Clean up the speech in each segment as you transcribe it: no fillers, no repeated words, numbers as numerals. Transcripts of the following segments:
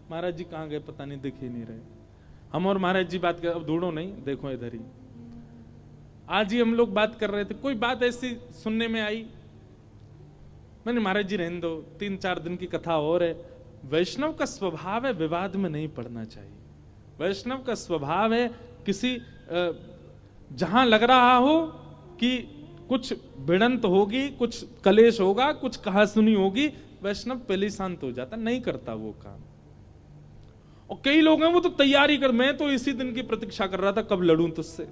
महाराज जी कहाँ गए पता नहीं, दिख ही नहीं रहे। हम और महाराज जी बात कर, अब ढूंढो नहीं, देखो इधर ही। आज ही हम लोग बात कर रहे थे, कोई बात ऐसी सुनने में आई, मैंने महाराज जी रहने दो, 3-4 दिन की कथा और है। वैष्णव का स्वभाव है विवाद में नहीं पड़ना चाहिए। वैष्णव का स्वभाव है किसी जहां लग रहा हो कि कुछ भिड़ंत होगी, कुछ कलेश होगा, कुछ कहासुनी होगी, वैष्णव पहले ही शांत हो जाता, नहीं करता वो काम। और कई लोग हैं वो तो तैयारी कर, मैं तो इसी दिन की प्रतीक्षा कर रहा था कब लड़ूं तुझसे।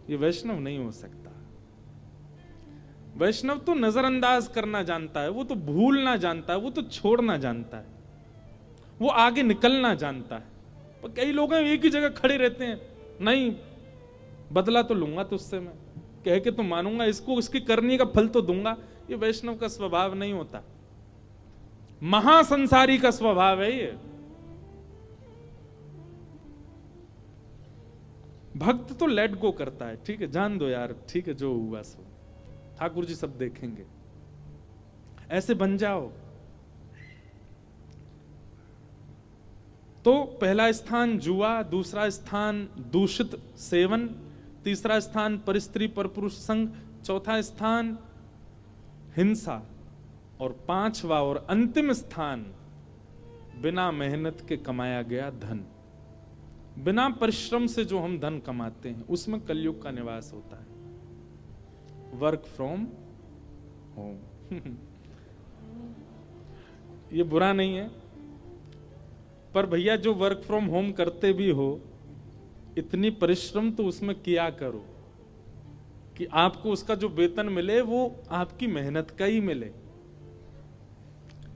ये वैष्णव नहीं हो सकता। वैष्णव तो नजरअंदाज करना जानता है, वो तो भूलना जानता है, वो तो छोड़ना जानता है, वो आगे निकलना जानता है। पर कई लोग हैं एक ही जगह खड़े रहते हैं, नहीं बदला तो लूंगा तुझसे, मैं कह के तो मानूंगा, इसको इसकी करनी का फल तो दूंगा। ये वैष्णव का स्वभाव नहीं होता, महासंसारी का स्वभाव है ये। भक्त तो लेट गो करता है, ठीक है जान दो यार, ठीक है जो हुआ सो, ठाकुर जी सब देखेंगे, ऐसे बन जाओ। तो पहला स्थान जुआ, दूसरा स्थान दूषित सेवन, तीसरा स्थान परिस्त्री परपुरुष संग, चौथा स्थान हिंसा, और पांचवा और अंतिम स्थान बिना मेहनत के कमाया गया धन। बिना परिश्रम से जो हम धन कमाते हैं उसमें कलयुग का निवास होता है। वर्क फ्रॉम होम ये बुरा नहीं है, पर भैया जो वर्क फ्रॉम होम करते भी हो, इतनी परिश्रम तो उसमें किया करो कि आपको उसका जो वेतन मिले वो आपकी मेहनत का ही मिले।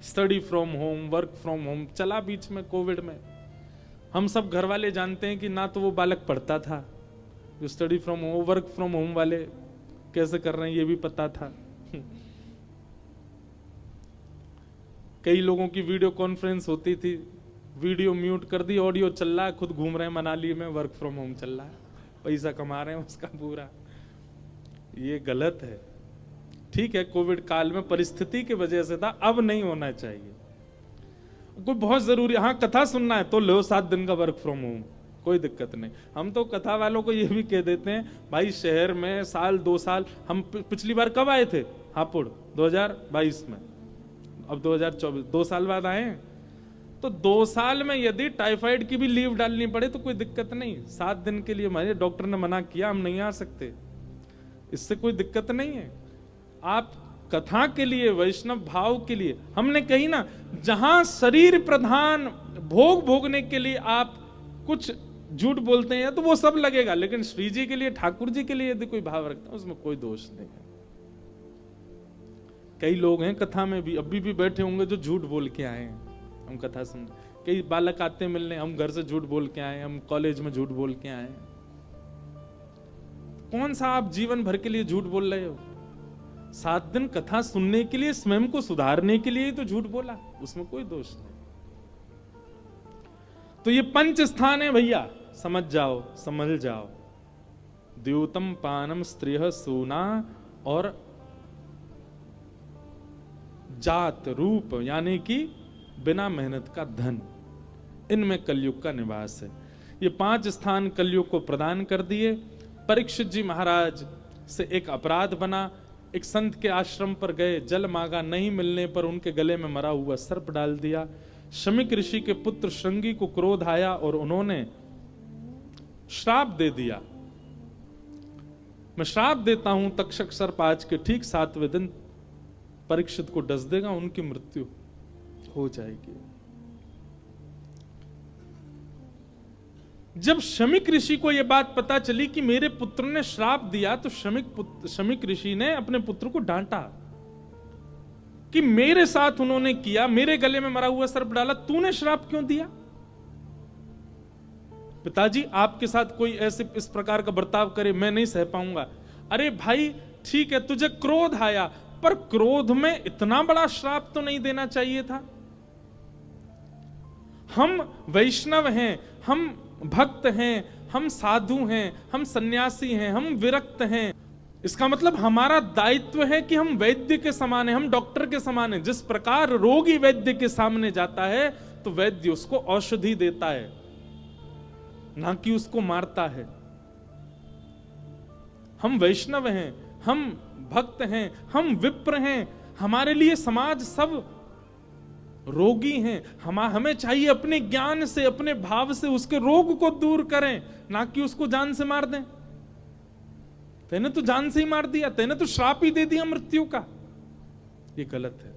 Study from home, work from home चला बीच में कोविड में, हम सब घर वाले जानते हैं कि ना तो वो बालक पढ़ता था, जो study from home work from home वाले कैसे कर रहे हैं ये भी पता था। कई लोगों की वीडियो कॉन्फ्रेंस होती थी, वीडियो म्यूट कर दी, ऑडियो चल रहा है, खुद घूम रहे हैं मनाली में, वर्क फ्रॉम होम चल रहा है, पैसा कमा रहे हैं उसका पूरा। ये गलत है। ठीक है कोविड काल में परिस्थिति की वजह से था, अब नहीं होना चाहिए। कोई बहुत जरूरी, हाँ कथा सुनना है तो लो 7 दिन का वर्क फ्रॉम होम, कोई दिक्कत नहीं। हम तो कथा वालों को ये भी कह देते हैं भाई शहर में साल 2 साल, हम पिछली बार कब आए थे हापुड़ 2022 में, अब 2024 2 साल बाद आए हैं, तो 2 साल में यदि टाइफाइड की भी लीव डालनी पड़े तो कोई दिक्कत नहीं। 7 दिन के लिए हमारे डॉक्टर ने मना किया, हम नहीं आ सकते, इससे कोई दिक्कत नहीं है। आप कथा के लिए, वैष्णव भाव के लिए, हमने कही ना जहां शरीर प्रधान भोग भोगने के लिए आप कुछ झूठ बोलते हैं तो वो सब लगेगा, लेकिन श्री जी के लिए, ठाकुर जी के लिए यदि कोई भाव रखता है उसमें कोई दोष नहीं है। कई लोग हैं कथा में भी अभी भी बैठे होंगे जो झूठ बोल के आए हैं, हम कथा सुन, कई बालक आते हैं मिलने, हम घर से झूठ बोल के आए, हम कॉलेज में झूठ बोल के आए। कौन सा आप जीवन भर के लिए झूठ बोल रहे हो? 7 दिन कथा सुनने के लिए, स्वयं को सुधारने के लिए ही तो झूठ बोला, उसमें कोई दोष नहीं। तो ये 5 स्थान है भैया, समझ जाओ, समझ जाओ। द्यूतम पानम स्त्रिय सूना और जात रूप, यानी कि बिना मेहनत का धन, इनमें कलयुग का निवास है। ये 5 स्थान कलयुग को प्रदान कर दिए। परीक्षित जी महाराज से एक अपराध बना, एक संत के आश्रम पर गए, जल मांगा, नहीं मिलने पर उनके गले में मरा हुआ सर्प डाल दिया। शमिक ऋषि के पुत्र श्रृंगी को क्रोध आया और उन्होंने श्राप दे दिया, मैं श्राप देता हूं, तक्षक सर्प आज के ठीक 7वें दिन परीक्षित को डस देगा, उनकी मृत्यु हो जाएगी। जब शमिक ऋषि को यह बात पता चली कि मेरे पुत्र ने श्राप दिया, तो शमिक ऋषि ने अपने पुत्र को डांटा कि मेरे साथ उन्होंने किया, मेरे गले में मरा हुआ सर्प डाला, तूने श्राप क्यों दिया? पिताजी आपके साथ कोई ऐसे इस प्रकार का बर्ताव करे मैं नहीं सह पाऊंगा। अरे भाई ठीक है तुझे क्रोध आया, पर क्रोध में इतना बड़ा श्राप तो नहीं देना चाहिए था। हम वैष्णव हैं, हम भक्त हैं, हम साधु हैं, हम सन्यासी हैं, हम विरक्त हैं, इसका मतलब हमारा दायित्व है कि हम वैद्य के समान हैं, हम डॉक्टर के समान हैं। जिस प्रकार रोगी वैद्य के सामने जाता है तो वैद्य उसको औषधि देता है, ना कि उसको मारता है। हम वैष्णव हैं, हम भक्त हैं, हम विप्र हैं, हमारे लिए समाज सब रोगी हैं। हमें चाहिए अपने ज्ञान से, अपने भाव से उसके रोग को दूर करें, ना कि उसको जान से मार दें। तेने तो जान से ही मार दिया, तेने तो श्राप ही दे दिया मृत्यु का। ये गलत है।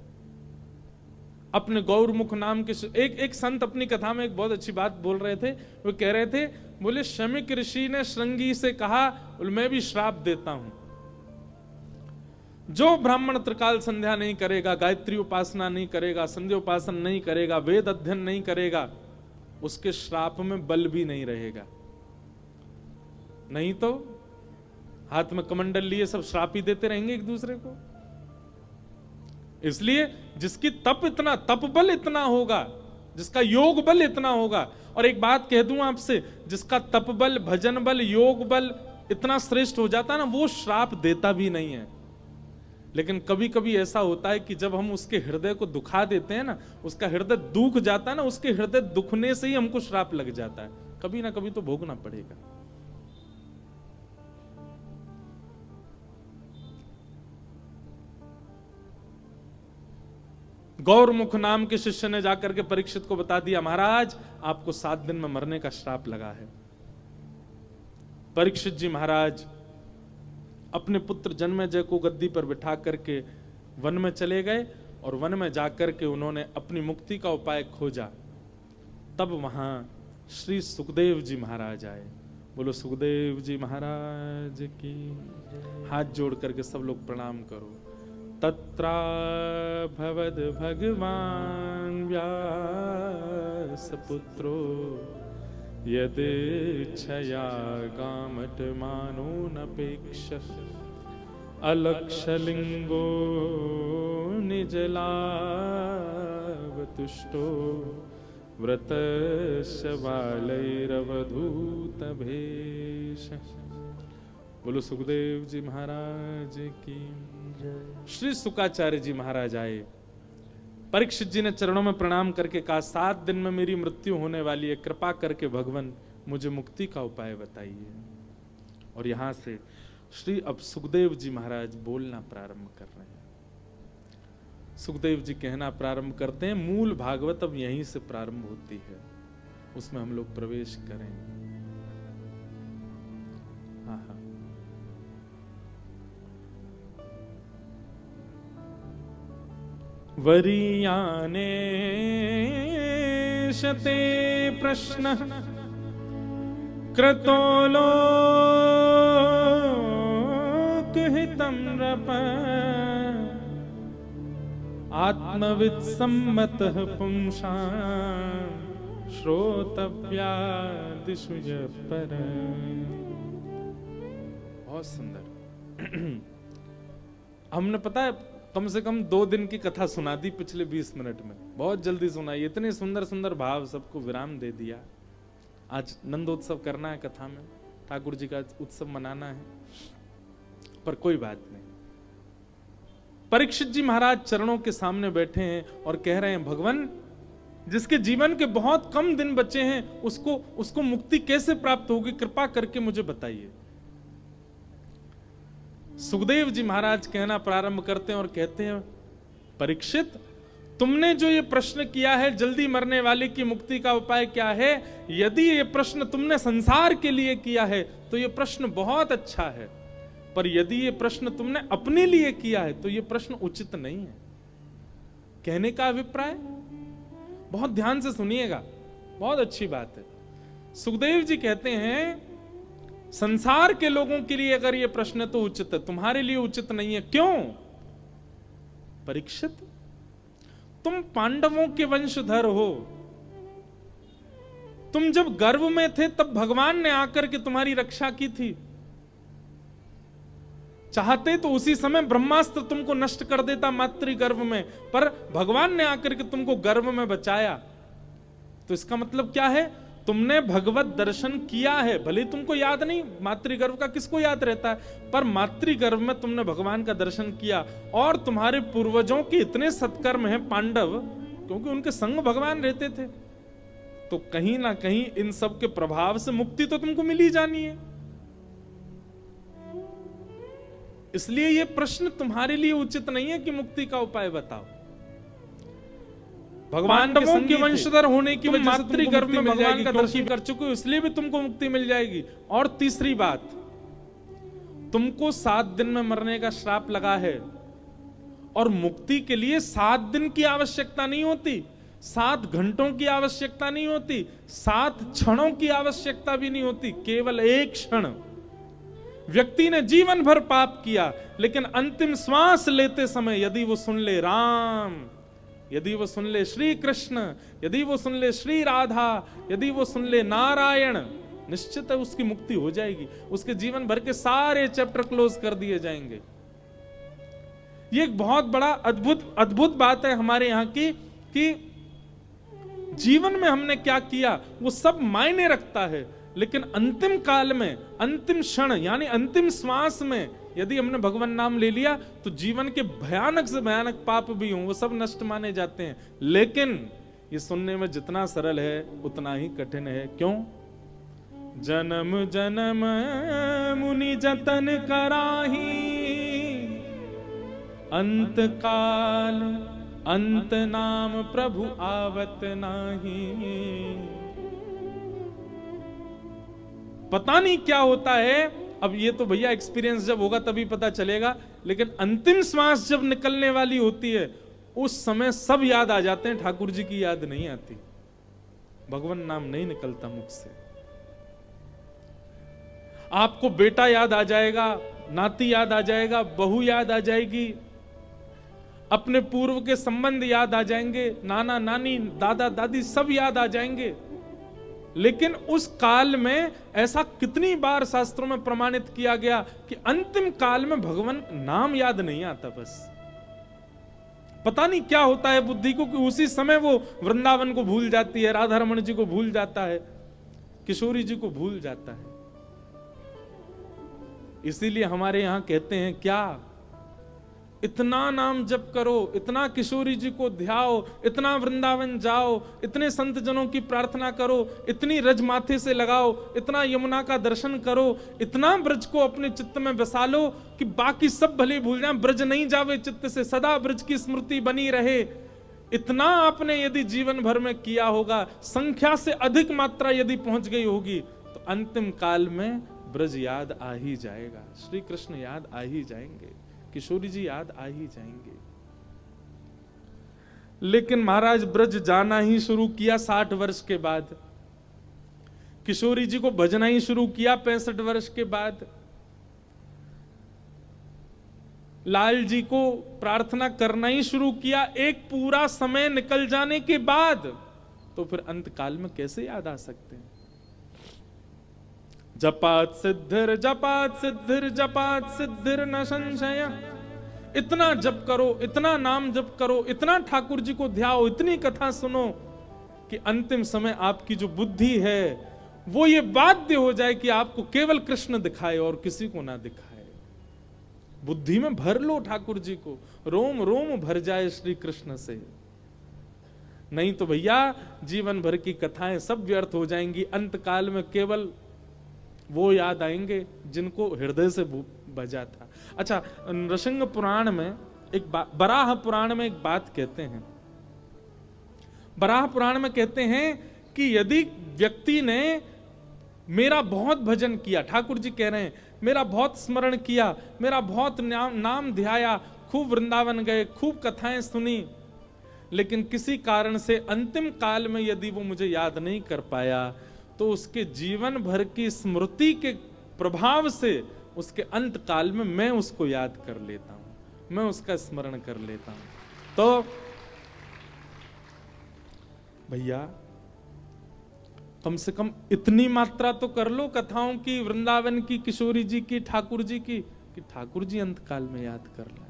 अपने गौरमुख नाम के एक संत अपनी कथा में एक बहुत अच्छी बात बोल रहे थे। वो कह रहे थे, बोले शमिक ऋषि ने श्रृंगी से कहा, मैं भी श्राप देता हूं, जो ब्राह्मण त्रिकाल संध्या नहीं करेगा, गायत्री उपासना नहीं करेगा, संध्या उपासना नहीं करेगा, वेद अध्ययन नहीं करेगा, उसके श्राप में बल भी नहीं रहेगा। नहीं तो हाथ में कमंडल लिए सब श्राप ही देते रहेंगे एक दूसरे को। इसलिए जिसकी तप बल इतना होगा, जिसका योग बल इतना होगा, और एक बात कह दूं आपसे, जिसका तप बल, भजन बल, योग बल इतना श्रेष्ठ हो जाता है ना, वो श्राप देता भी नहीं है। लेकिन कभी कभी ऐसा होता है कि जब हम उसके हृदय को दुखा देते हैं ना, उसका हृदय दुख जाता है ना, उसके हृदय दुखने से ही हमको श्राप लग जाता है। कभी ना कभी तो भोगना पड़ेगा। गौरमुख नाम के शिष्य ने जाकर के परीक्षित को बता दिया, महाराज आपको 7 दिन में मरने का श्राप लगा है। परीक्षित जी महाराज अपने पुत्र जन्मेजय को गद्दी पर बिठा करके वन में चले गए, और वन में जाकर के उन्होंने अपनी मुक्ति का उपाय खोजा। तब वहां श्री सुखदेव जी महाराज आए। बोलो सुखदेव जी महाराज की। हाथ जोड़ करके सब लोग प्रणाम करो। तत्रा भवद भगवान व्यास पुत्रो यदेच्छया कामटमानो नपेक्ष अलक्षलिंगो निजलावतुष्टो व्रतस्य बालैरवधूत भेष। बोलो सुखदेव जी महाराज की। श्री सुकाचार्य जी महाराज आए। परीक्षित जी ने चरणों में प्रणाम करके कहा, 7 दिन में मेरी मृत्यु होने वाली है, कृपा करके भगवान मुझे मुक्ति का उपाय बताइए। और यहां से श्री अब सुखदेव जी महाराज बोलना प्रारंभ कर रहे हैं। सुखदेव जी कहना प्रारंभ करते हैं। मूल भागवत अब यहीं से प्रारंभ होती है, उसमें हम लोग प्रवेश करें। हाँ। वरीयाने शते प्रश्न क्रतो लोकहितं नृप आत्मवित् सम्मतः पुंसां श्रोतव्या दिशु पर। बहुत सुंदर। हमने पता है कम से कम 2 दिन की कथा सुना दी पिछले 20 मिनट में। बहुत जल्दी सुनाई, इतने सुंदर सुंदर भाव, सबको विराम दे दिया। आज नंदोत्सव करना है, कथा में ठाकुर जी का उत्सव मनाना है, पर कोई बात नहीं। परीक्षित जी महाराज चरणों के सामने बैठे हैं और कह रहे हैं, भगवान जिसके जीवन के बहुत कम दिन बचे हैं, उसको मुक्ति कैसे प्राप्त होगी, कृपा करके मुझे बताइए। सुखदेव जी महाराज कहना प्रारंभ करते हैं और कहते हैं, परीक्षित तुमने जो ये प्रश्न किया है, जल्दी मरने वाले की मुक्ति का उपाय क्या है, यदि ये प्रश्न तुमने संसार के लिए किया है तो ये प्रश्न बहुत अच्छा है, पर यदि ये प्रश्न तुमने अपने लिए किया है तो ये प्रश्न उचित नहीं है। कहने का अभिप्राय बहुत ध्यान से सुनिएगा, बहुत अच्छी बात है। सुखदेव जी कहते हैं, संसार के लोगों के लिए अगर ये प्रश्न तो उचित है, तुम्हारे लिए उचित नहीं है। क्यों? परीक्षित, तुम पांडवों के वंशधर हो। तुम जब गर्भ में थे तब भगवान ने आकर के तुम्हारी रक्षा की थी। चाहते तो उसी समय ब्रह्मास्त्र तुमको नष्ट कर देता मातृ गर्भ में, पर भगवान ने आकर के तुमको गर्भ में बचाया। तो इसका मतलब क्या है? तुमने भगवत दर्शन किया है। भले तुमको याद नहीं, मातृगर्भ का किसको याद रहता है, पर मातृगर्भ में तुमने भगवान का दर्शन किया। और तुम्हारे पूर्वजों के इतने सत्कर्म हैं पांडव, क्योंकि उनके संग भगवान रहते थे। तो कहीं ना कहीं इन सब के प्रभाव से मुक्ति तो तुमको मिल ही जानी है। इसलिए ये प्रश्न तुम्हारे लिए उचित नहीं है कि मुक्ति का उपाय बताओ। भगवान के वंशधर होने की वजह से मातृगर्भ में भगवान का दर्शन कर चुके हो, इसलिए भी तुमको मुक्ति मिल जाएगी। और तीसरी बात, तुमको 7 दिन में मरने का श्राप लगा है और मुक्ति के लिए 7 दिन की आवश्यकता नहीं होती, 7 घंटों की आवश्यकता नहीं होती, 7 क्षणों की आवश्यकता भी नहीं होती। केवल एक क्षण व्यक्ति ने जीवन भर पाप किया, लेकिन अंतिम श्वास लेते समय यदि वो सुन ले राम, यदि वो सुन ले श्री कृष्ण, यदि वो सुन ले श्री राधा, यदि वो सुन ले नारायण, निश्चित है उसकी मुक्ति हो जाएगी। उसके जीवन भर के सारे चैप्टर क्लोज कर दिए जाएंगे। ये एक बहुत बड़ा अद्भुत बात है हमारे यहाँ की, कि जीवन में हमने क्या किया वो सब मायने रखता है, लेकिन अंतिम काल में, अंतिम क्षण यानी अंतिम श्वास में यदि हमने भगवान नाम ले लिया तो जीवन के भयानक से भयानक पाप भी हों वो सब नष्ट माने जाते हैं। लेकिन ये सुनने में जितना सरल है उतना ही कठिन है। क्यों? जन्म जन्म मुनि जतन कराही, अंत काल अंत नाम प्रभु आवत नाही। पता नहीं क्या होता है, अब ये तो भैया एक्सपीरियंस जब होगा तभी पता चलेगा, लेकिन अंतिम श्वास जब निकलने वाली होती है उस समय सब याद आ जाते हैं, ठाकुर जी की याद नहीं आती, भगवान नाम नहीं निकलता मुख से। आपको बेटा याद आ जाएगा, नाती याद आ जाएगा, बहू याद आ जाएगी, अपने पूर्व के संबंध याद आ जाएंगे, नाना नानी दादा दादी सब याद आ जाएंगे। लेकिन उस काल में ऐसा कितनी बार शास्त्रों में प्रमाणित किया गया कि अंतिम काल में भगवान नाम याद नहीं आता। बस पता नहीं क्या होता है बुद्धि को कि उसी समय वो वृंदावन को भूल जाती है, राधा रमण जी को भूल जाता है, किशोरी जी को भूल जाता है। इसीलिए हमारे यहां कहते हैं क्या, इतना नाम जप करो, इतना किशोरी जी को ध्याओ, इतना वृंदावन जाओ, इतने संत जनों की प्रार्थना करो, इतनी रज माथे से लगाओ, इतना यमुना का दर्शन करो, इतना ब्रज को अपने चित्त में बसा लो कि बाकी सब भले भूल जाएं, ब्रज नहीं जावे चित्त से, सदा ब्रज की स्मृति बनी रहे। इतना आपने यदि जीवन भर में किया होगा, संख्या से अधिक मात्रा यदि पहुंच गई होगी, तो अंतिम काल में ब्रज याद आ ही जाएगा, श्री कृष्ण याद आ ही जाएंगे, किशोरी जी याद आ ही जाएंगे। लेकिन महाराज ब्रज जाना ही शुरू किया 60 वर्ष के बाद, किशोरी जी को भजना ही शुरू किया 65 वर्ष के बाद, लाल जी को प्रार्थना करना ही शुरू किया एक पूरा समय निकल जाने के बाद, तो फिर अंत काल में कैसे याद आ सकते हैं? जपात सिद्धिर जपात सिद्धिर जपात सिद्धिर न संशय। इतना जप करो, इतना नाम जप करो, इतना ठाकुर जी को ध्याओ, इतनी कथा सुनो कि अंतिम समय आपकी जो बुद्धि है वो ये बाध्य हो जाए कि आपको केवल कृष्ण दिखाए और किसी को ना दिखाए। बुद्धि में भर लो ठाकुर जी को, रोम रोम भर जाए श्री कृष्ण से। नहीं तो भैया जीवन भर की कथाएं सब व्यर्थ हो जाएंगी, अंत काल में केवल वो याद आएंगे जिनको हृदय से बजा था। अच्छा, नृसिंह पुराण में एक बराह पुराण में एक बात कहते हैं, बराह पुराण में कहते हैं कि यदि व्यक्ति ने मेरा बहुत भजन किया, ठाकुर जी कह रहे हैं मेरा बहुत स्मरण किया, मेरा बहुत नाम ध्याया, खूब वृंदावन गए, खूब कथाएं सुनी, लेकिन किसी कारण से अंतिम काल में यदि वो मुझे याद नहीं कर पाया, तो उसके जीवन भर की स्मृति के प्रभाव से उसके अंत काल में मैं उसको याद कर लेता हूं, मैं उसका स्मरण कर लेता हूं। तो भैया कम से कम इतनी मात्रा तो कर लो कथाओं की, वृंदावन की, किशोरी जी की, ठाकुर जी की, कि ठाकुर जी अंत काल में याद कर ले,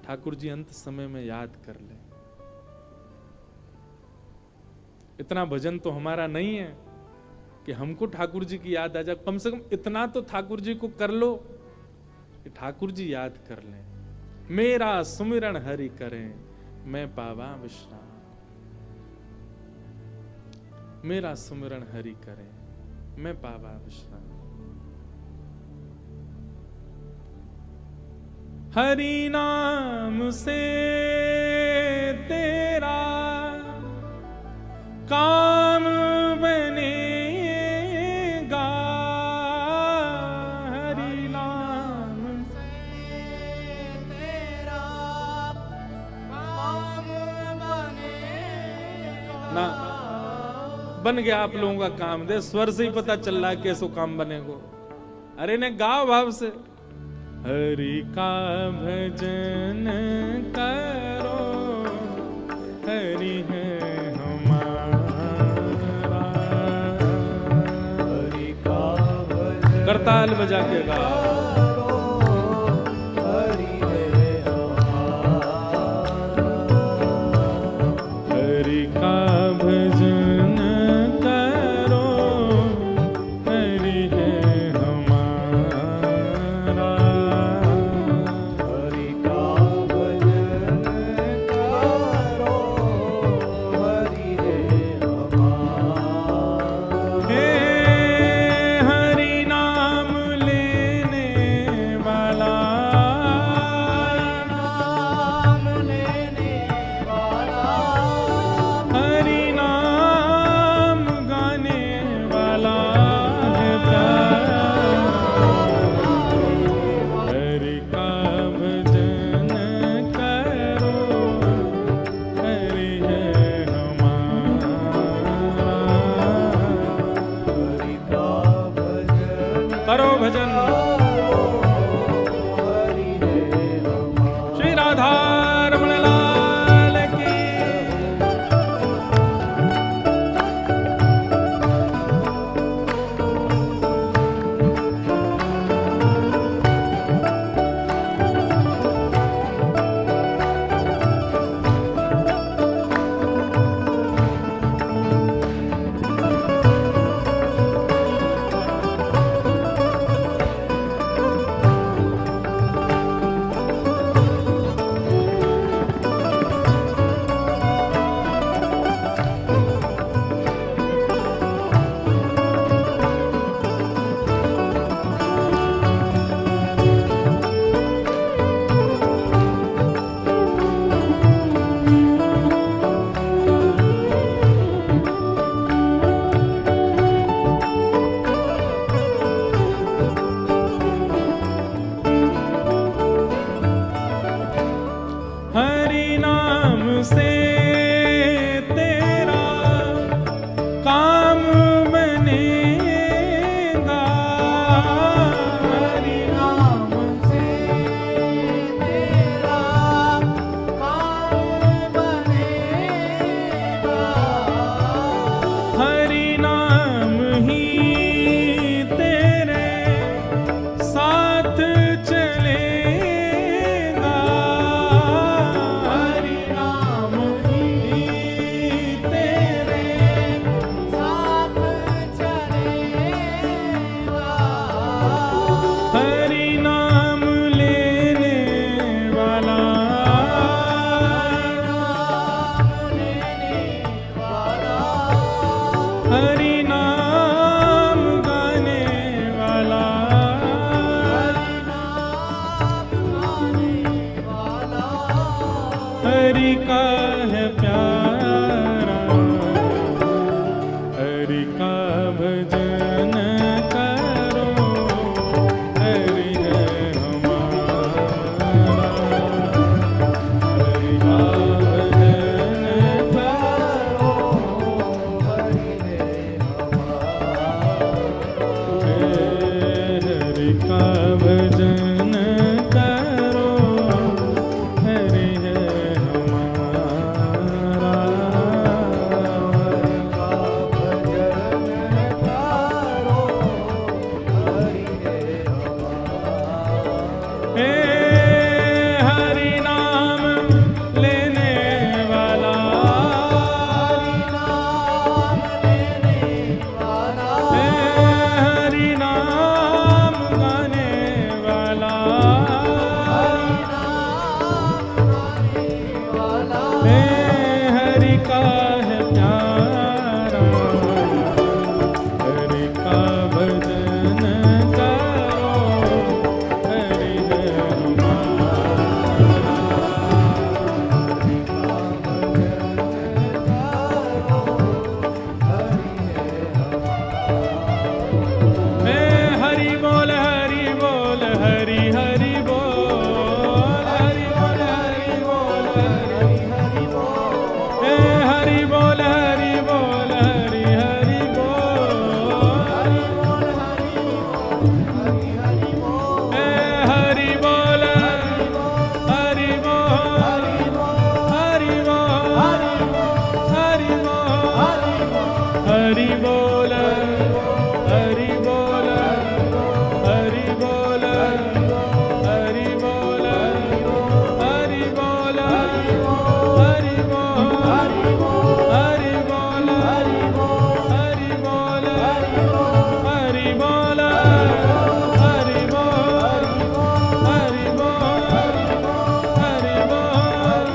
ठाकुर जी अंत समय में याद कर ले। इतना भजन तो हमारा नहीं है कि हमको ठाकुर जी की याद आ जाए, कम से कम इतना तो ठाकुर जी को कर लो कि ठाकुर जी याद कर लें। मेरा सुमिरन हरि करें, मैं पावा विश्राम। मेरा सुमिरन हरि करे, मैं पावा विश्राम। हरि नाम से तेरा काम बनेगा, हरि नाम से तेरा काम बनेगा। ना बन गया आप लोगों का काम, दे स्वर से ही पता चल रहा है कैसो काम बनेगो। अरे ने गाओ भाव से। हरि का भजन करो, हरि है हमारा। हरि का भजन करताल बजा के गाओ, हरि है हमारा। हरि का भजन करो, हरि है हमारा। हरि का भजन करो, हरि है हमारा। हे हरि नाम लेने वाला, नाम लेने वाला। हरि नाम गाने वाला है प्यारा। हरि का भजन करो, हरि है हमारा। हरि का भजन करो, भजन हरि है हमारा। श्री राधा रमण लाल की। हरि नाम से तेरा काम बनेगा, हरि नाम से तेरा काम बनेगा। हरि नाम ही तेरे साथ चलेगा, हरि नाम ही तेरे साथ चलेगा। हरि नाम लेने वाला, हरि नाम गाने वाला। हरि का है प्यारा, हरि का भजन करो, हरि है हमारा। हरि का भजन करो, हरि है हरि बोल, हरि बोल, हरि बोल, हरि बोल, हरि बोल, हरि बोल, हरि बोल, हरि बोल, हरि बोल, हरि बोल, हरि बोल, हरि बोल,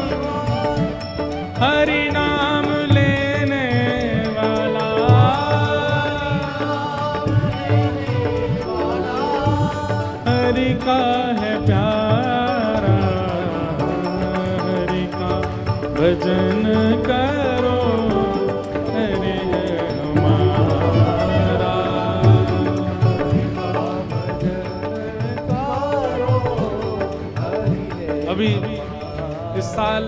हरि नाम लेने वाला, हरि का है प्यारा, हरि का भजन करो, हरि है हमारा। अभी इस साल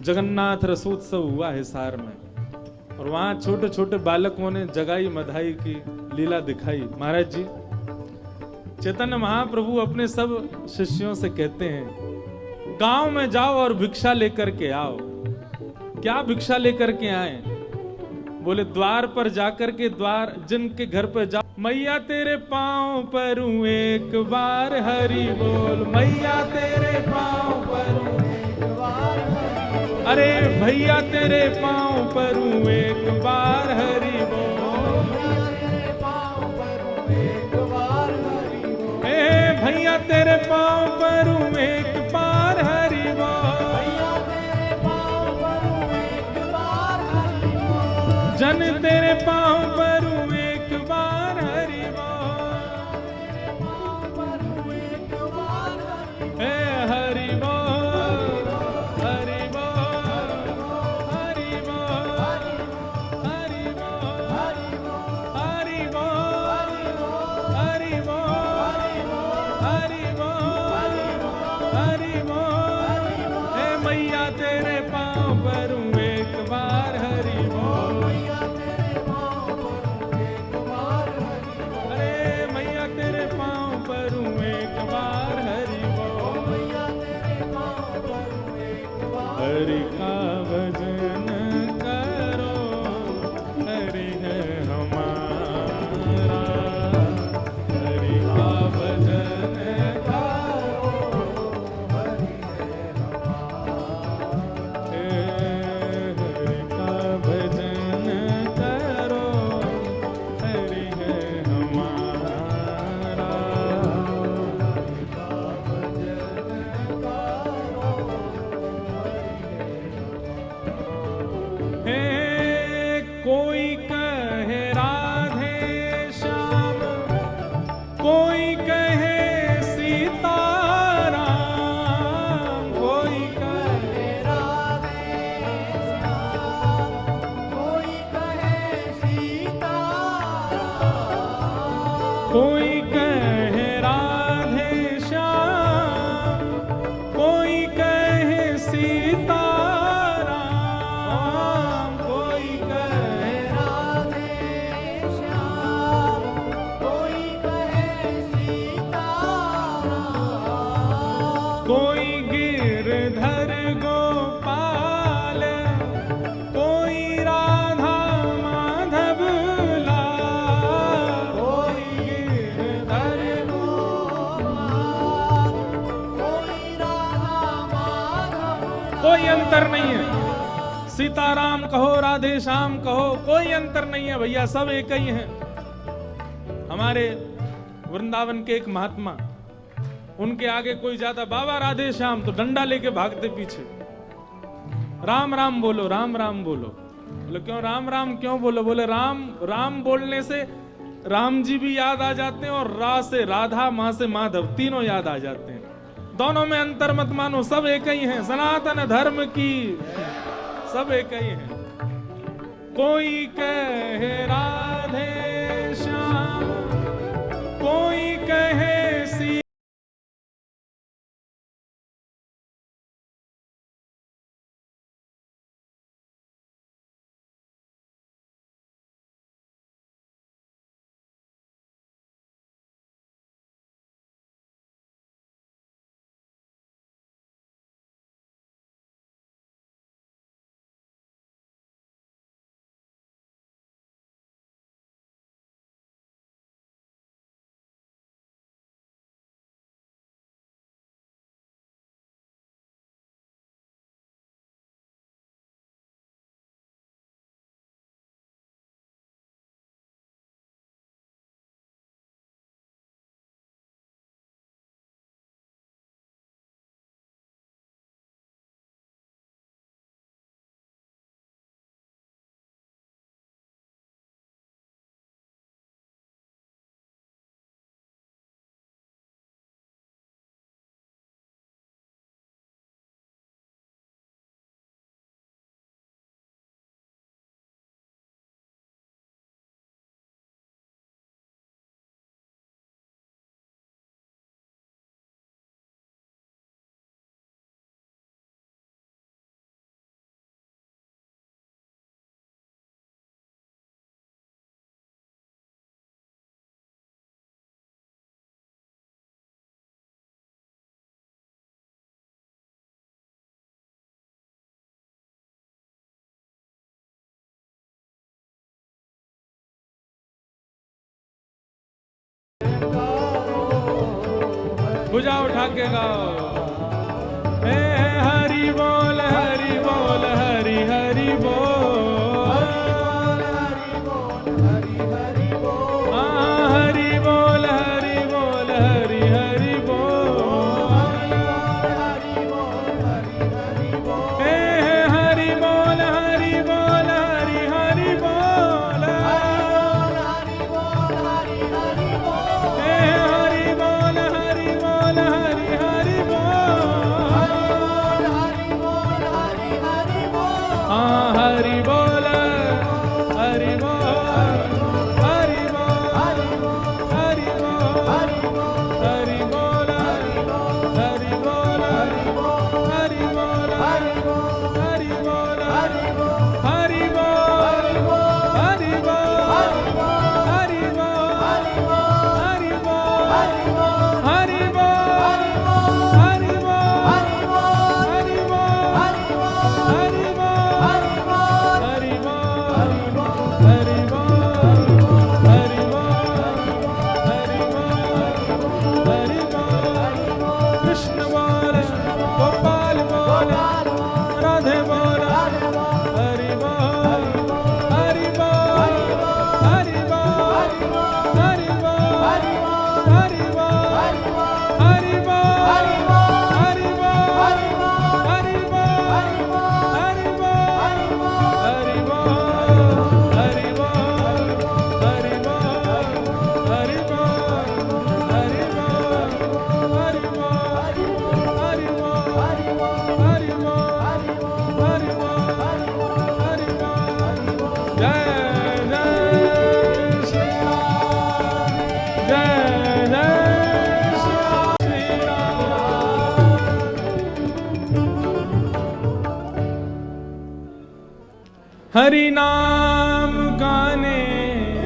जगन्नाथ रसोत्सव हुआ हिसार में, और वहां छोटे छोटे बालकों ने जगाई मधाई की लीला दिखाई। महाराज जी, चैतन्य महाप्रभु अपने सब शिष्यों से कहते हैं, गांव में जाओ और भिक्षा लेकर के आओ। क्या भिक्षा लेकर के आए? बोले द्वार पर जाकर के, द्वार जिनके घर पर जाओ, मैया तेरे पांव पर हूं एक बार हरि बोल, मैया तेरे पांव पर हूं एक बार, अरे भैया तेरे पांव पर हूं एक बार हरि बोल, भैया तेरे पांव पर हूं एक बार हरि बोल, जन तेरे पांव पर हूं एक बार हरि बोल, हे हरि बोल, हरि बोल, हरि बोल, हरि बोल, हरि बोल, हरि बोल, हरि बोल, हरि बोल, हे मैया तेरे पांव पर हूं एक बार हरि बोल, अरे मैया तेरे पांव पर हूं एक बार हरि बोल, हरि का भजन करो, हरि है हमारा, हरि का भजन करो, हरि का भजन करो, हरि है हमारा, हे कोई कहे राधे श्याम, कोई कहे सीताराम, कोई कहे राधे श्याम, कोई कहे सीताराम, कोई कहे राधे श्याम, कोई कहे सीताराम, कोई कहे राधे श्याम, कोई कहे सीताराम, कोई गिरधर गोपाल, कोई राधा माधव लाल, कोई गिरधर गोपाल, कोई राधा माधव, कोई अंतर नहीं है। सीताराम कहो, राधे श्याम कहो, कोई अंतर नहीं है भैया, सब एक ही हैं। हमारे वृंदावन के एक महात्मा, उनके आगे कोई जाता बाबा राधे श्याम तो डंडा लेके भागते पीछे, राम राम बोलो, राम राम बोलो। बोले क्यों राम राम क्यों बोलो? बोले राम राम बोलने से राम जी भी याद आ जाते हैं, और रा से राधा, माँ से माधव, तीनों याद आ जाते हैं। दोनों में अंतर मत मानो, सब एक ही हैं। सनातन धर्म की सब एक ही हैं। कोई कहे राधे श्याम, कोई कहे भुजा उठा के गाओ। हे हरि बोल हरि बोल हरि हरि बोल, हरि बोल हरि बोल हरि हरि बोल, हे हरि बोल हरि बोल हरि हरि बोल, हे हरि बोल हरि बोल हरि हरि बोल, हाँ हरि बोल हरि बोल हरि बोल हरि बोल हरि बोल हरि बोल हरि बोल हरि बोल हरि बोल हरि बोल हरि बोल हरि बोल हरि कृष्ण बोल गोपाल बोल राधे बोल हरि बोल हरि बोल हरि बोल हरि बोल हरि बोल हरि बोल हरि बोल हरि बोल हरि बोल हरि बोल हरि बोल हरि बोल हरि बोल हरि बोल हरि बोल हरि बोल हरि बोल हरि बोल जय जय श्री राम, जय जय श्री राम। हरि नाम गाने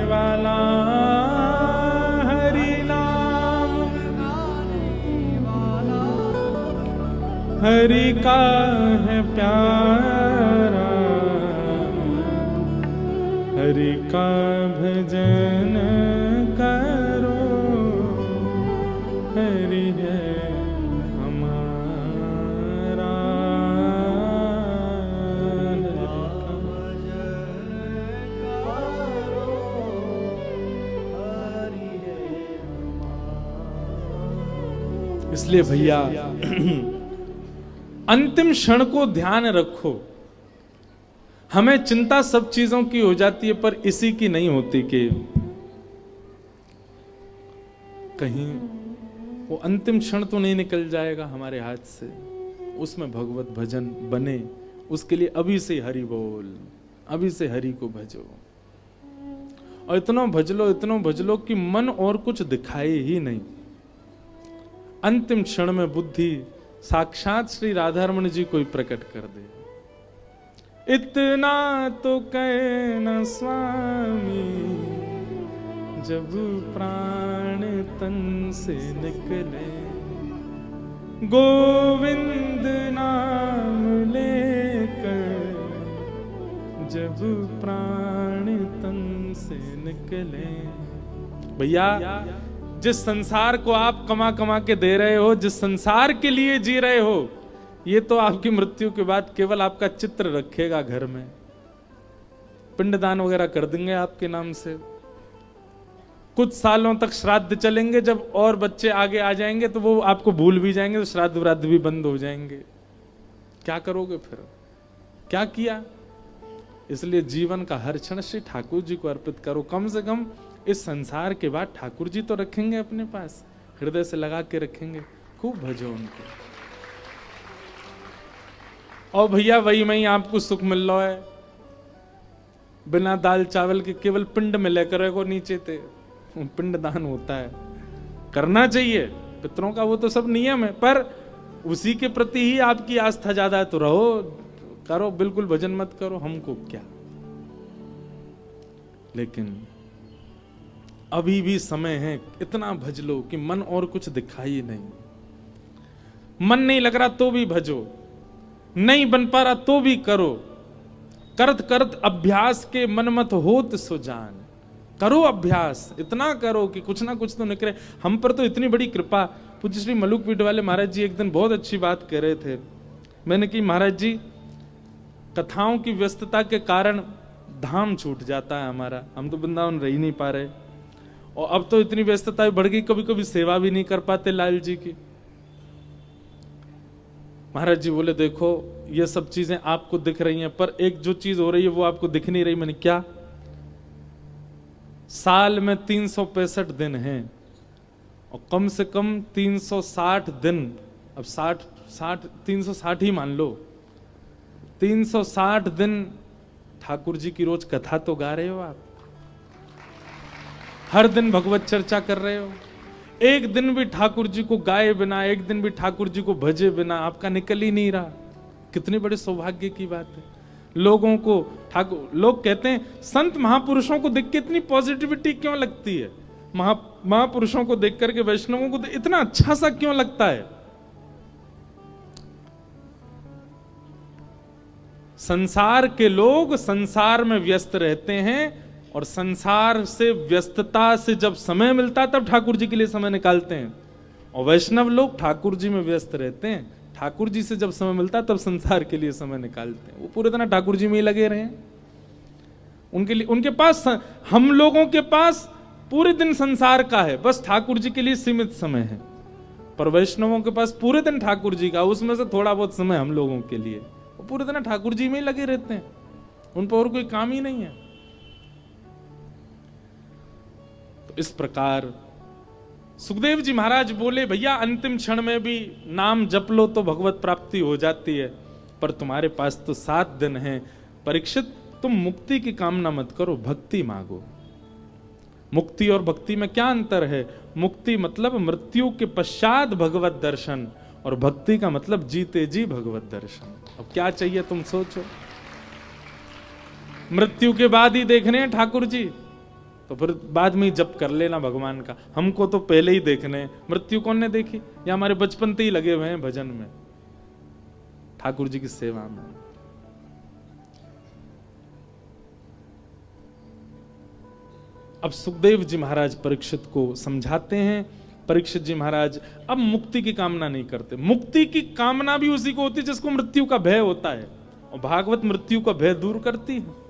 वाला, हरि नाम हरि का है प्यारा, हरि का भजन करो, हरि है हमारा, इसलिए भैया अंतिम क्षण को ध्यान रखो। हमें चिंता सब चीजों की हो जाती है, पर इसी की नहीं होती कि कहीं वो अंतिम क्षण तो नहीं निकल जाएगा हमारे हाथ से। उसमें भगवत भजन बने, उसके लिए अभी से हरि बोल, अभी से हरि को भजो, और इतना भज लो कि मन और कुछ दिखाए ही नहीं। अंतिम क्षण में बुद्धि साक्षात श्री राधारमण जी को ही प्रकट कर दे। इतना तो कहना स्वामी, जब प्राण तन से निकले, गोविंद नाम लेकर, जब प्राण तन से निकले। भैया जिस संसार को आप कमा कमा के दे रहे हो, जिस संसार के लिए जी रहे हो, ये तो आपकी मृत्यु के बाद केवल आपका चित्र रखेगा घर में। पिंडदान वगैरह कर देंगे आपके नाम से, कुछ सालों तक श्राद्ध चलेंगे, जब और बच्चे आगे आ जाएंगे तो वो आपको भूल भी जाएंगे, तो श्राद्ध व्राद्ध भी बंद हो जाएंगे। क्या करोगे फिर, क्या किया? इसलिए जीवन का हर क्षण श्री ठाकुर जी को अर्पित करो। कम से कम इस संसार के बाद ठाकुर जी तो रखेंगे अपने पास, हृदय से लगा के रखेंगे, खूब भजो उनको। और भैया वही में ही आपको सुख मिल रहा है, बिना दाल चावल के केवल पिंड में लेकर को नीचे थे, पिंड दान होता है, करना चाहिए पितरों का, वो तो सब नियम है, पर उसी के प्रति ही आपकी आस्था ज्यादा है तो रहो, करो, बिल्कुल भजन मत करो, हमको क्या। लेकिन अभी भी समय है, इतना भज लो कि मन और कुछ दिखाई नहीं। मन नहीं लग रहा तो भी भजो, नहीं बन पा रहा तो भी करो, करत करत अभ्यास के मन मत होत सो जान। करो अभ्यास, इतना करो कि कुछ ना कुछ तो निकले। हम पर तो इतनी बड़ी कृपा, पूज्य श्री मलुकपीठ वाले महाराज जी एक दिन बहुत अच्छी बात कह रहे थे। मैंने कही महाराज जी, कथाओं की व्यस्तता के कारण धाम छूट जाता है हमारा, हम तो वृंदावन रह ही नहीं पा रहे, और अब तो इतनी व्यस्तता बढ़ गई, कभी कभी सेवा भी नहीं कर पाते लाल जी की। महाराज जी बोले देखो ये सब चीजें आपको दिख रही हैं, पर एक जो चीज हो रही है वो आपको दिख नहीं रही। मैंने क्या? साल में 365 दिन हैं और कम से कम 360 दिन, अब 360 ही मान लो, 360 दिन ठाकुर जी की रोज कथा तो गा रहे हो आप, हर दिन भगवत चर्चा कर रहे हो, एक दिन भी ठाकुर जी को गाए बिना, एक दिन भी ठाकुर जी को भजे बिना आपका निकल ही नहीं रहा। कितनी बड़े सौभाग्य की बात है। लोगों को ठाकुर, लोग कहते हैं संत महापुरुषों को देख के इतनी पॉजिटिविटी क्यों लगती है, महापुरुषों को देख करके वैष्णवों को इतना अच्छा सा क्यों लगता है? संसार के लोग संसार में व्यस्त रहते हैं, और संसार से व्यस्तता से जब समय मिलता है तब ठाकुर जी के लिए समय निकालते हैं, और वैष्णव लोग ठाकुर जी में व्यस्त रहते हैं, ठाकुर जी से जब समय मिलता है तब संसार के लिए समय निकालते हैं। वो पूरे दिन ठाकुर जी में ही लगे रहे हैं। उनके लिए, उनके पास, हम लोगों के पास पूरे दिन संसार का है, बस ठाकुर जी के लिए सीमित समय है, पर वैष्णवों के पास पूरे दिन ठाकुर जी का, उसमें से थोड़ा बहुत समय हम लोगों के लिए। वो पूरे दिन ठाकुर जी में ही लगे रहते हैं, उन पर और कोई काम ही नहीं है। तो इस प्रकार सुखदेव जी महाराज बोले भैया अंतिम क्षण में भी नाम जप लो तो भगवत प्राप्ति हो जाती है, पर तुम्हारे पास तो 7 दिन हैं। परीक्षित, तुम मुक्ति की कामना मत करो, भक्ति मांगो। मुक्ति और भक्ति में क्या अंतर है? मुक्ति मतलब मृत्यु के पश्चात भगवत दर्शन, और भक्ति का मतलब जीते जी भगवत दर्शन। अब क्या चाहिए तुम सोचो। मृत्यु के बाद ही देखने हैं ठाकुर जी, तो फिर बाद में ही जप कर लेना भगवान का। हमको तो पहले ही देखने हैं। मृत्यु कौन ने देखी? या हमारे बचपन से ही लगे हुए हैं भजन में, ठाकुर जी की सेवा में। अब सुखदेव जी महाराज परीक्षित को समझाते हैं। परीक्षित जी महाराज अब मुक्ति की कामना नहीं करते। मुक्ति की कामना भी उसी को होती है जिसको मृत्यु का भय होता है, और भागवत मृत्यु का भय दूर करती है।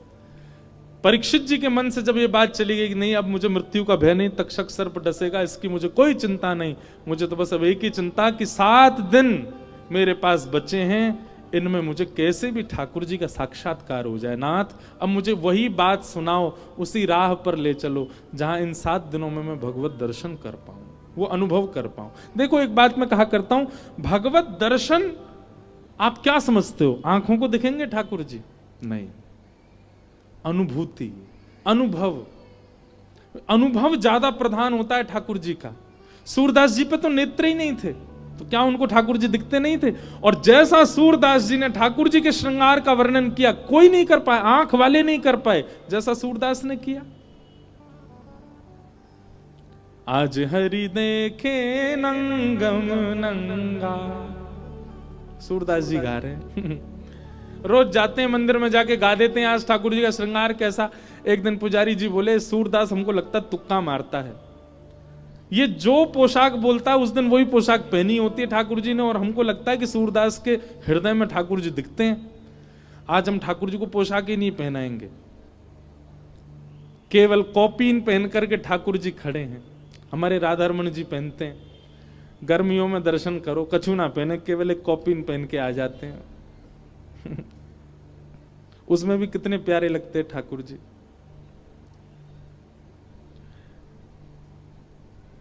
परीक्षित जी के मन से जब ये बात चली गई कि नहीं अब मुझे मृत्यु का भय नहीं, तक्षक सर्प डसेगा इसकी मुझे कोई चिंता नहीं, मुझे तो बस अब एक ही चिंता कि 7 दिन मेरे पास बचे हैं, इनमें मुझे कैसे भी ठाकुर जी का साक्षात्कार हो जाए। नाथ अब मुझे वही बात सुनाओ, उसी राह पर ले चलो जहां इन 7 दिनों में मैं भगवत दर्शन कर पाऊं, वो अनुभव कर पाऊं। देखो एक बात मैं कहा करता हूं, भगवत दर्शन आप क्या समझते हो? आंखों को दिखेंगे ठाकुर जी? नहीं, अनुभूति, अनुभव ज्यादा प्रधान होता है ठाकुर जी का। सूरदास जी पे तो नेत्र ही नहीं थे, तो क्या उनको ठाकुर जी दिखते नहीं थे? और जैसा सूरदास जी ने ठाकुर जी के श्रृंगार का वर्णन किया, कोई नहीं कर पाए, आंख वाले नहीं कर पाए जैसा सूरदास ने किया। आज हरि देखे नंगम नंगा, सूरदास जी गा रहे हैं। रोज जाते हैं मंदिर में, जाके गा देते हैं आज ठाकुर जी का श्रृंगार कैसा। एक दिन पुजारी जी बोले सूरदास हमको लगता तुक्का मारता है, ये जो पोशाक बोलता है उस दिन वही पोशाक पहनी होती है ठाकुर जी ने, और हमको लगता है कि सूरदास के हृदय में ठाकुर जी दिखते हैं। आज हम ठाकुर जी को पोशाक ही नहीं पहनाएंगे, केवल कॉपीन पहन करके ठाकुर जी खड़े हैं। हमारे राधारमण जी पहनते हैं, गर्मियों में दर्शन करो कछु ना पहने, केवल एक कॉपीन पहन के आ जाते हैं। उसमें भी कितने प्यारे लगते हैं ठाकुर जी।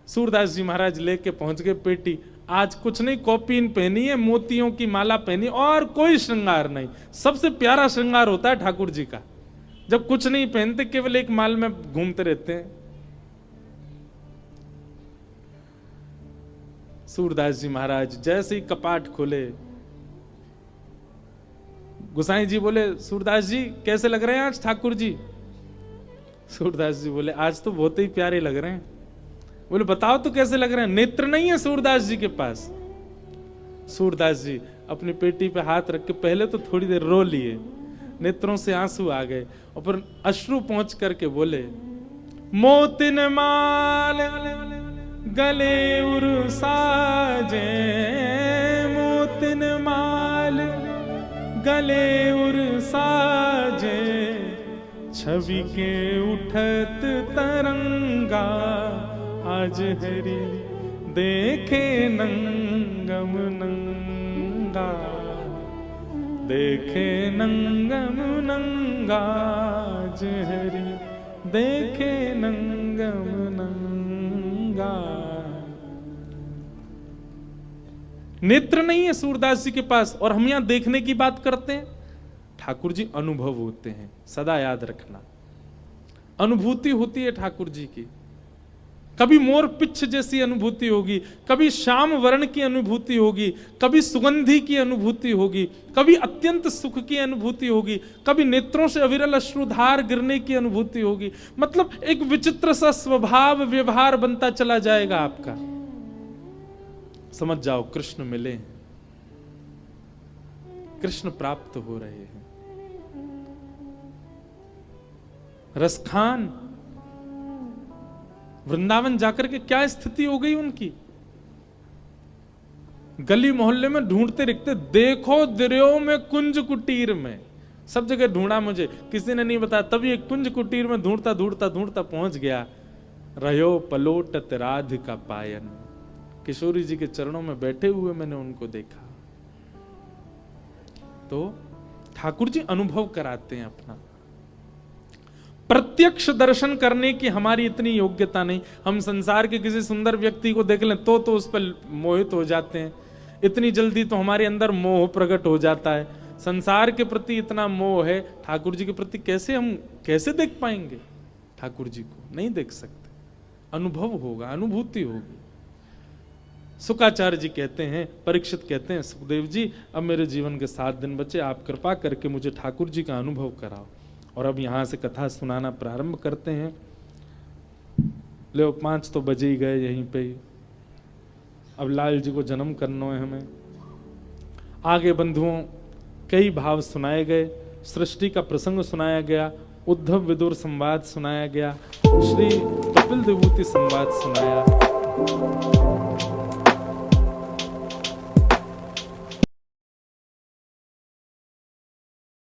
सूरदास जी महाराज लेके पहुंच गए पेटी, आज कुछ नहीं, कॉपीन पहनी है, मोतियों की माला पहनी, और कोई श्रृंगार नहीं। सबसे प्यारा श्रृंगार होता है ठाकुर जी का जब कुछ नहीं पहनते, केवल एक माल में घूमते रहते हैं। सूरदास जी महाराज जैसे ही कपाट खोले, गोसाई जी बोले सूरदास जी कैसे लग रहे हैं आज ठाकुर जी? सूरदास जी बोले आज तो बहुत ही प्यारे लग रहे हैं। बोले बताओ तो कैसे लग रहे हैं? नेत्र नहीं है सूरदास जी के पास। सूरदास जी अपनी पेटी पे हाथ रख के पहले तो थोड़ी देर रो लिए, नेत्रों से आंसू आ गए, और फिर अश्रु पहुंच करके बोले मोतिन माल गले उर साजे मोतिन माल, गले उर साजे छवि के उठत तरंगा, आज हरि देखे नंगम नंगा, देखे नंगम नंगा, आज हरि देखे नंगम नंगा। नेत्र नहीं है सूरदास जी के पास और हम यहां देखने की बात करते हैं। ठाकुर जी अनुभव होते हैं, सदा याद रखना। अनुभूति होती है ठाकुर जी की। कभी मोर पिच्छ जैसी अनुभूति होगी, कभी श्याम वर्ण की अनुभूति होगी, कभी सुगंधी की अनुभूति होगी, कभी अत्यंत सुख की अनुभूति होगी, कभी नेत्रों से अविरल अश्रुधार गिरने की अनुभूति होगी। मतलब एक विचित्र सा स्वभाव व्यवहार बनता चला जाएगा आपका। समझ जाओ कृष्ण मिले हैं, कृष्ण प्राप्त हो रहे हैं। रसखान वृंदावन जाकर के क्या स्थिति हो गई उनकी। गली मोहल्ले में ढूंढते रिखते, देखो दरियो में कुंज कुटीर में, सब जगह ढूंढा, मुझे किसी ने नहीं बताया। तभी एक कुंज कुटीर में ढूंढता ढूंढता ढूंढता पहुंच गया। रहो पलोटत राधिका पायन, किशोरी जी के चरणों में बैठे हुए मैंने उनको देखा। तो ठाकुर जी अनुभव कराते हैं अपना। प्रत्यक्ष दर्शन करने की हमारी इतनी योग्यता नहीं। हम संसार के किसी सुंदर व्यक्ति को देख लें तो उस पर मोहित हो जाते हैं। इतनी जल्दी तो हमारे अंदर मोह प्रकट हो जाता है। संसार के प्रति इतना मोह है, ठाकुर जी के प्रति हम कैसे देख पाएंगे? ठाकुर जी को नहीं देख सकते। अनुभव होगा, अनुभूति होगी। शुकाचार्य जी कहते हैं, परीक्षित कहते हैं, सुखदेव जी अब मेरे जीवन के 7 दिन बचे, आप कृपा करके मुझे ठाकुर जी का अनुभव कराओ। और अब यहां से कथा सुनाना प्रारंभ करते हैं। ले 5 तो बजे ही गए यहीं पे ही। अब लाल जी को जन्म करना है हमें। आगे बंधुओं कई भाव सुनाए गए, सृष्टि का प्रसंग सुनाया गया, उद्धव विदुर संवाद सुनाया गया, श्री कपिल विभूति संवाद सुनाया।